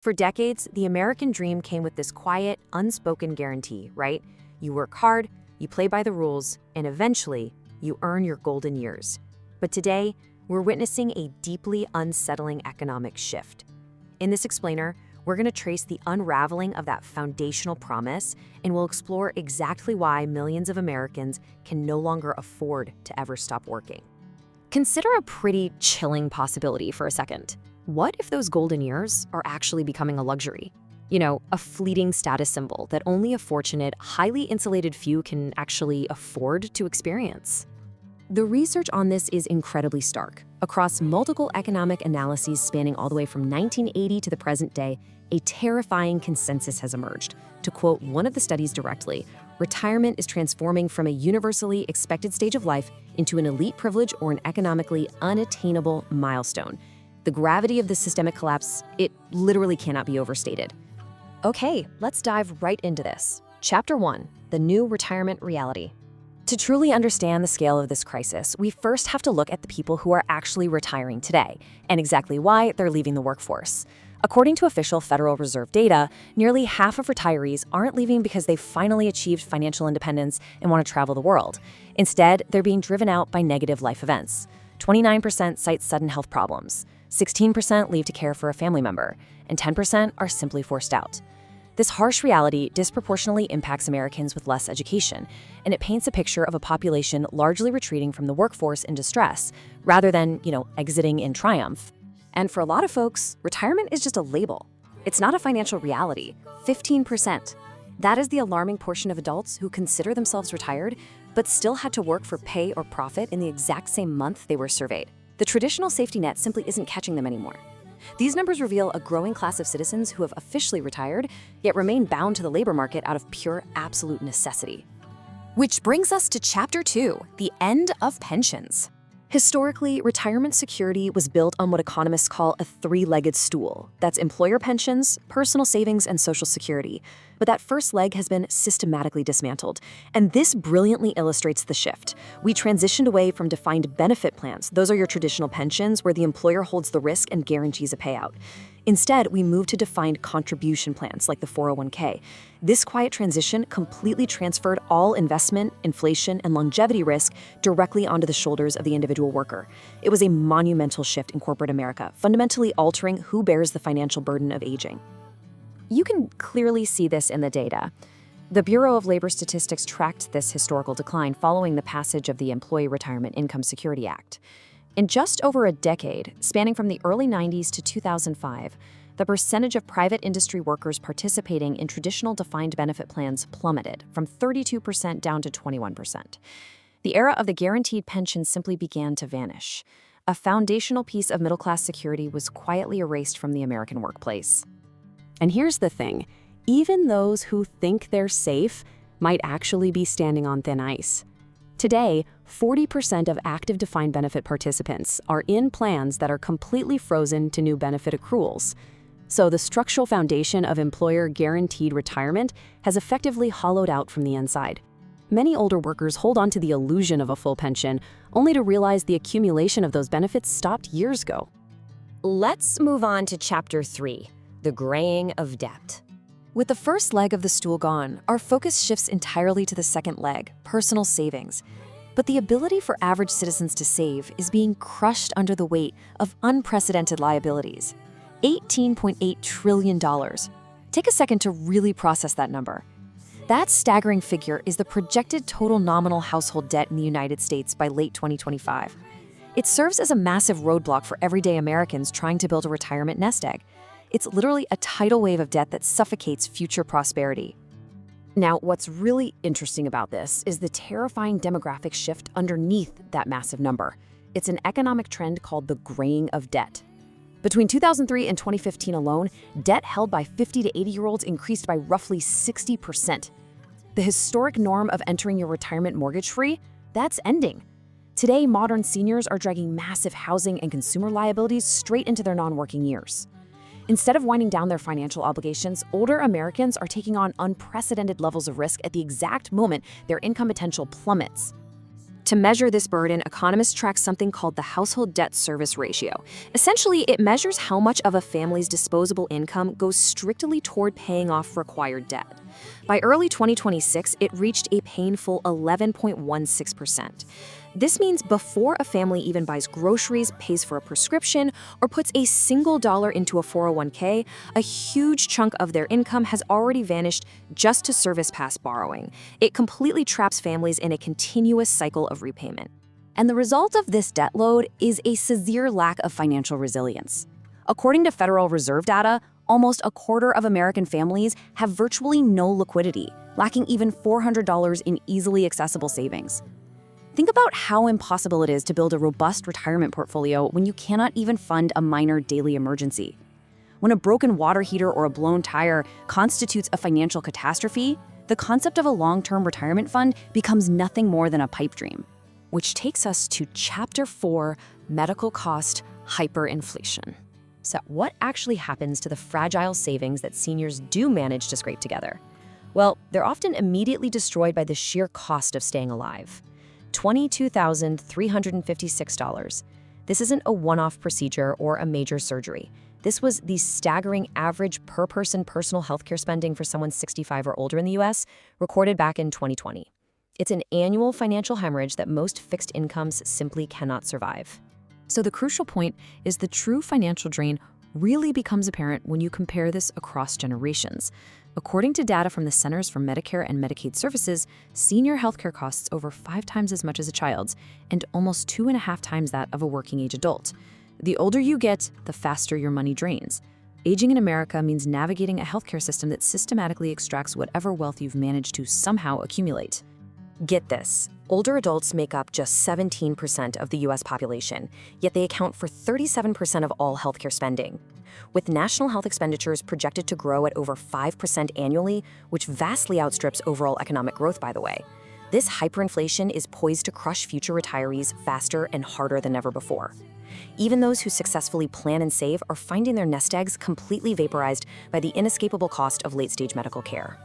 For decades, the American dream came with this quiet, unspoken guarantee, right? You work hard, you play by the rules, and eventually, you earn your golden years. But today, we're witnessing a deeply unsettling economic shift. In this explainer, we're going to trace the unraveling of that foundational promise, and we'll explore exactly why millions of Americans can no longer afford to ever stop working. Consider a pretty chilling possibility for a second. What if those golden years are actually becoming a luxury? You know, a fleeting status symbol that only a fortunate, highly insulated few can actually afford to experience. The research on this is incredibly stark. Across multiple economic analyses spanning all the way from 1980 to the present day, a terrifying consensus has emerged. To quote one of the studies directly, retirement is transforming from a universally expected stage of life into an elite privilege or an economically unattainable milestone. The gravity of this systemic collapse, it literally cannot be overstated. Okay, let's dive right into this. Chapter 1, the new retirement reality. To truly understand the scale of this crisis, we first have to look at the people who are actually retiring today, and exactly why they're leaving the workforce. According to official Federal Reserve data, nearly half of retirees aren't leaving because they've finally achieved financial independence and want to travel the world. Instead, they're being driven out by negative life events. 29% cite sudden health problems, 16% leave to care for a family member, and 10% are simply forced out. This harsh reality disproportionately impacts Americans with less education, and it paints a picture of a population largely retreating from the workforce in distress, rather than, exiting in triumph. And for a lot of folks, retirement is just a label. It's not a financial reality. 15%. That is the alarming portion of adults who consider themselves retired, but still had to work for pay or profit in the exact same month they were surveyed. The traditional safety net simply isn't catching them anymore. These numbers reveal a growing class of citizens who have officially retired, yet remain bound to the labor market out of pure absolute necessity. Which brings us to Chapter 2, the end of pensions. Historically, retirement security was built on what economists call a three-legged stool. That's employer pensions, personal savings, and Social Security. But that first leg has been systematically dismantled. And this brilliantly illustrates the shift. We transitioned away from defined benefit plans. Those are your traditional pensions where the employer holds the risk and guarantees a payout. Instead, we moved to defined contribution plans like the 401k. This quiet transition completely transferred all investment, inflation, and longevity risk directly onto the shoulders of the individual worker. It was a monumental shift in corporate America, fundamentally altering who bears the financial burden of aging. You can clearly see this in the data. The Bureau of Labor Statistics tracked this historical decline following the passage of the Employee Retirement Income Security Act. In just over a decade, spanning from the early 90s to 2005, the percentage of private industry workers participating in traditional defined benefit plans plummeted from 32% down to 21%. The era of the guaranteed pension simply began to vanish. A foundational piece of middle-class security was quietly erased from the American workplace. And here's the thing, even those who think they're safe might actually be standing on thin ice. Today, 40% of active defined benefit participants are in plans that are completely frozen to new benefit accruals. So the structural foundation of employer-guaranteed retirement has effectively hollowed out from the inside. Many older workers hold on to the illusion of a full pension, only to realize the accumulation of those benefits stopped years ago. Let's move on to Chapter 3, the graying of debt. With the first leg of the stool gone, our focus shifts entirely to the second leg, personal savings. But the ability for average citizens to save is being crushed under the weight of unprecedented liabilities. $18.8 trillion. Take a second to really process that number. That staggering figure is the projected total nominal household debt in the United States by late 2025. It serves as a massive roadblock for everyday Americans trying to build a retirement nest egg. It's literally a tidal wave of debt that suffocates future prosperity. Now, what's really interesting about this is the terrifying demographic shift underneath that massive number. It's an economic trend called the graying of debt. Between 2003 and 2015 alone, debt held by 50 to 80-year-olds increased by roughly 60%. The historic norm of entering your retirement mortgage-free, that's ending. Today, modern seniors are dragging massive housing and consumer liabilities straight into their non-working years. Instead of winding down their financial obligations, older Americans are taking on unprecedented levels of risk at the exact moment their income potential plummets. To measure this burden, economists track something called the household debt service ratio. Essentially, it measures how much of a family's disposable income goes strictly toward paying off required debt. By early 2026, it reached a painful 11.16%. This means before a family even buys groceries, pays for a prescription, or puts a single dollar into a 401k, a huge chunk of their income has already vanished just to service past borrowing. It completely traps families in a continuous cycle of repayment. And the result of this debt load is a severe lack of financial resilience. According to Federal Reserve data, almost a quarter of American families have virtually no liquidity, lacking even $400 in easily accessible savings. Think about how impossible it is to build a robust retirement portfolio when you cannot even fund a minor daily emergency. When a broken water heater or a blown tire constitutes a financial catastrophe, the concept of a long-term retirement fund becomes nothing more than a pipe dream. Which takes us to Chapter 4, Medical Cost Hyperinflation. So what actually happens to the fragile savings that seniors do manage to scrape together? Well, they're often immediately destroyed by the sheer cost of staying alive. $22,356. This isn't a one-off procedure or a major surgery. This was the staggering average per-person personal healthcare spending for someone 65 or older in the US, recorded back in 2020. It's an annual financial hemorrhage that most fixed incomes simply cannot survive. So the crucial point is the true financial drain really becomes apparent when you compare this across generations. According to data from the Centers for Medicare and Medicaid Services, senior healthcare costs over 5 times as much as a child's and almost 2.5 times that of a working-age adult. The older you get, the faster your money drains. Aging in America means navigating a healthcare system that systematically extracts whatever wealth you've managed to somehow accumulate. Get this. Older adults make up just 17% of the US population, yet they account for 37% of all healthcare spending. With national health expenditures projected to grow at over 5% annually, which vastly outstrips overall economic growth, by the way, this hyperinflation is poised to crush future retirees faster and harder than ever before. Even those who successfully plan and save are finding their nest eggs completely vaporized by the inescapable cost of late-stage medical care.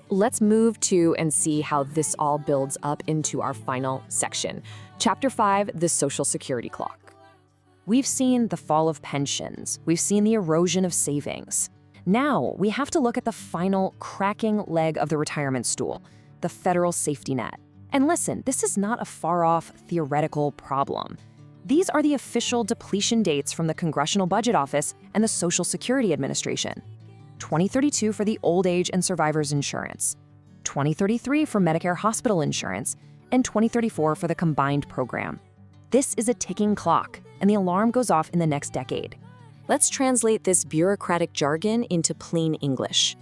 Let's move to and see how this all builds up into our final section. Chapter 5, the Social Security Clock. We've seen the fall of pensions. We've seen the erosion of savings. Now, we have to look at the final cracking leg of the retirement stool, the federal safety net. And listen, this is not a far-off theoretical problem. These are the official depletion dates from the Congressional Budget Office and the Social Security Administration. 2032 for the old age and survivors insurance, 2033 for Medicare hospital insurance, and 2034 for the combined program. This is a ticking clock, and the alarm goes off in the next decade. Let's translate this bureaucratic jargon into plain English.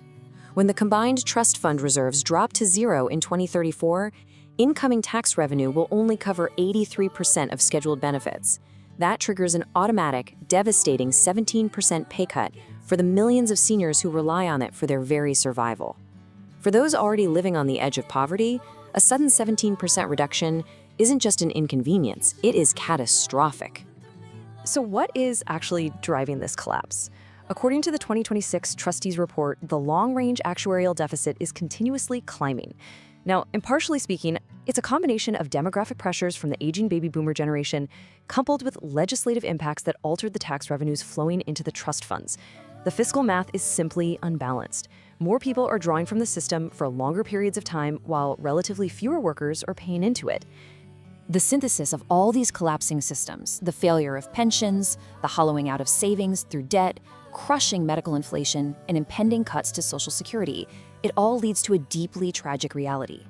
When the combined trust fund reserves drop to zero in 2034, incoming tax revenue will only cover 83% of scheduled benefits. That triggers an automatic, devastating 17% pay cut for the millions of seniors who rely on it for their very survival. For those already living on the edge of poverty, a sudden 17% reduction isn't just an inconvenience, it is catastrophic. So what is actually driving this collapse? According to the 2026 Trustees Report, the long-range actuarial deficit is continuously climbing. Now, impartially speaking, it's a combination of demographic pressures from the aging baby boomer generation, coupled with legislative impacts that altered the tax revenues flowing into the trust funds. The fiscal math is simply unbalanced. More people are drawing from the system for longer periods of time, while relatively fewer workers are paying into it. The synthesis of all these collapsing systems, the failure of pensions, the hollowing out of savings through debt, crushing medical inflation, and impending cuts to Social Security, it all leads to a deeply tragic reality.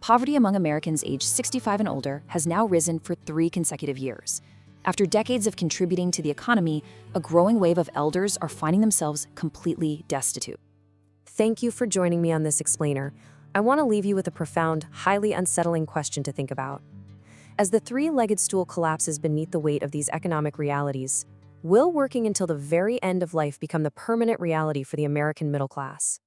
Poverty among Americans aged 65 and older has now risen for 3 consecutive years. After decades of contributing to the economy, a growing wave of elders are finding themselves completely destitute. Thank you for joining me on this explainer. I want to leave you with a profound, highly unsettling question to think about. As the three-legged stool collapses beneath the weight of these economic realities, will working until the very end of life become the permanent reality for the American middle class?